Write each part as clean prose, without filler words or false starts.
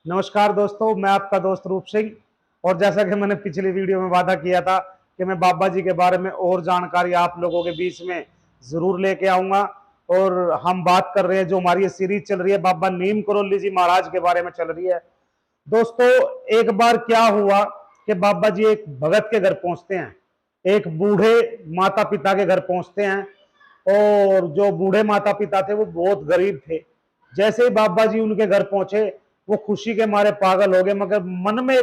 नमस्कार दोस्तों, मैं आपका दोस्त रूप सिंह। और जैसा कि मैंने पिछली वीडियो में वादा किया था कि मैं बाबा जी के बारे में और जानकारी आप लोगों के बीच में जरूर लेके आऊंगा। और हम बात कर रहे हैं, जो हमारी ये सीरीज चल रही है बाबा नीम करोली जी महाराज के बारे में चल रही है। दोस्तों, एक बार क्या हुआ कि बाबा जी एक भगत के घर पहुंचते हैं, एक बूढ़े माता पिता के घर पहुंचते हैं। और जो बूढ़े माता पिता थे वो बहुत गरीब थे। जैसे ही बाबा जी उनके घर पहुंचे, वो खुशी के मारे पागल हो गए, मगर मन में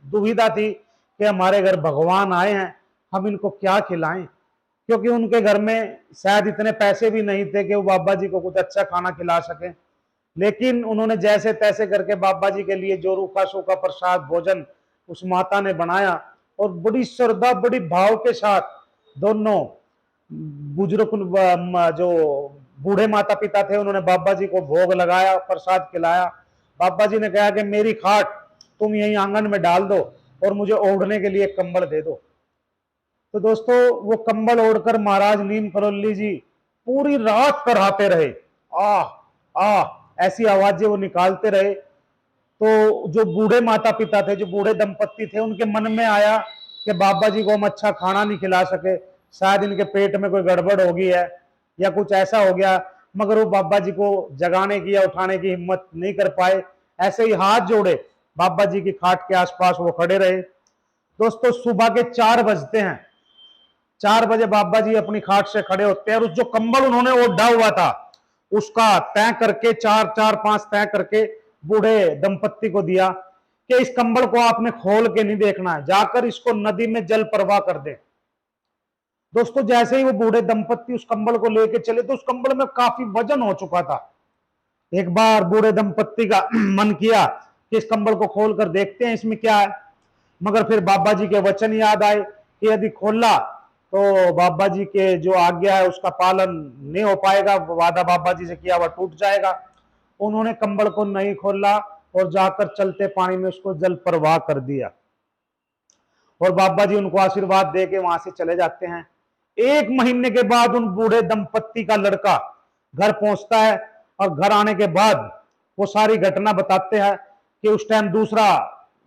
दुविधा थी कि हमारे घर भगवान आए हैं, हम इनको क्या खिलाएं। क्योंकि उनके घर में शायद इतने पैसे भी नहीं थे कि वो बाबा जी को कुछ अच्छा खाना खिला सकें। लेकिन उन्होंने जैसे तैसे करके बाबा जी के लिए जो रूखा सूखा प्रसाद भोजन उस माता ने बनाया, और बड़ी श्रद्धा बड़ी भाव के साथ दोनों बुजुर्ग जो बूढ़े माता पिता थे उन्होंने बाबा जी को भोग लगाया, प्रसाद खिलाया। बाबा जी ने कहा कि मेरी खाट तुम यहीं आंगन में डाल दो और मुझे ओढ़ने के लिए कंबल दे दो। तो दोस्तों, वो कंबल ओढ़कर महाराज नीम करोली जी पूरी रात कराहते रहे। आह आह ऐसी आवाजें वो निकालते रहे। तो जो बूढ़े माता पिता थे, जो बूढ़े दंपत्ति थे, उनके मन में आया कि बाबा जी को हम अच्छा खाना नहीं खिला सके, शायद इनके पेट में कोई गड़बड़ हो गई है या कुछ ऐसा हो गया। मगर वो बाबा जी को जगाने की या उठाने की हिम्मत नहीं कर पाए। ऐसे ही हाथ जोड़े बाबा जी की खाट के आसपास वो खड़े रहे। दोस्तों, सुबह के 4 बजते हैं। 4 बजे बाबा जी अपनी खाट से खड़े होते हैं, और उस जो कंबल उन्होंने ओढ़ा हुआ था उसका तय करके, चार चार पांच तय करके बूढ़े दंपत्ति को दिया कि इस कंबल को आपने खोल के नहीं देखना है, जाकर इसको नदी में जल प्रवाह कर दे। दोस्तों, जैसे ही वो बूढ़े दंपत्ति उस कंबल को लेके चले तो उस कंबल में काफी वजन हो चुका था। एक बार बूढ़े दंपत्ति का मन किया कि इस कंबल को खोल कर देखते हैं इसमें क्या है। मगर फिर बाबा जी के वचन याद आए कि यदि खोला तो बाबा जी के जो आज्ञा है उसका पालन नहीं हो पाएगा, वादा बाबा जी से किया हुआ टूट जाएगा। उन्होंने कंबल को नहीं खोला और जाकर चलते पानी में उसको जल प्रवाह कर दिया। और बाबा जी उनको आशीर्वाद दे के वहां से चले जाते हैं। 1 महीने के बाद उन बूढ़े दंपत्ति का लड़का घर पहुंचता है, और घर आने के बाद वो सारी घटना बताते हैं कि उस टाइम दूसरा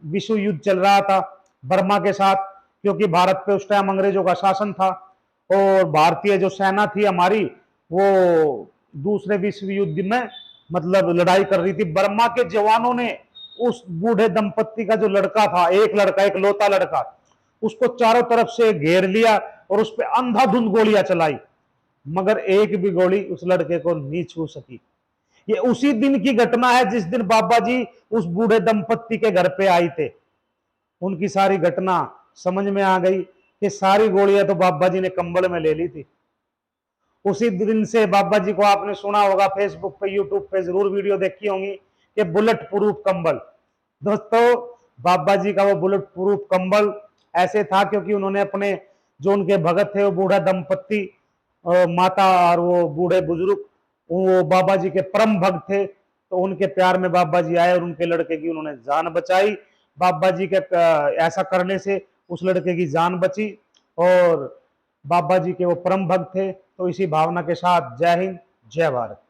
विश्व युद्ध चल रहा था बर्मा के साथ, क्योंकि भारत पे उस टाइम अंग्रेजों का शासन था। और भारतीय जो सेना थी हमारी, वो दूसरे विश्व युद्ध में मतलब लड़ाई कर रही थी। बर्मा के जवानों ने उस बूढ़े दंपत्ति का जो लड़का था, एक लड़का, एक लौता लड़का, उसको चारों तरफ से घेर लिया और उस पर अंधाधुंध गोलियां चलाई, मगर एक भी गोली उस लड़के को नहीं छू सकी। ये उसी दिन की घटना है जिस दिन बाबा जी उस बूढ़े दंपत्ति के घर पे आए थे। उनकी सारी घटना समझ में आ गई कि सारी गोलियां तो बाबा जी ने कंबल में ले ली थी। उसी दिन से बाबा जी को आपने सुना होगा, फेसबुक पे यूट्यूब पे जरूर वीडियो देखी होंगी कि बुलेट प्रूफ कंबल। दोस्तों, बाबा जी का वो बुलेट प्रूफ कंबल ऐसे था क्योंकि उन्होंने अपने जो उनके भगत थे, वो बूढ़ा दंपत्ति, माता और वो बूढ़े बुजुर्ग, वो बाबा जी के परम भक्त थे। तो उनके प्यार में बाबा जी आए और उनके लड़के की उन्होंने जान बचाई। बाबा जी के ऐसा करने से उस लड़के की जान बची। और बाबा जी के वो परम भक्त थे। तो इसी भावना के साथ जय हिंद, जय भारत।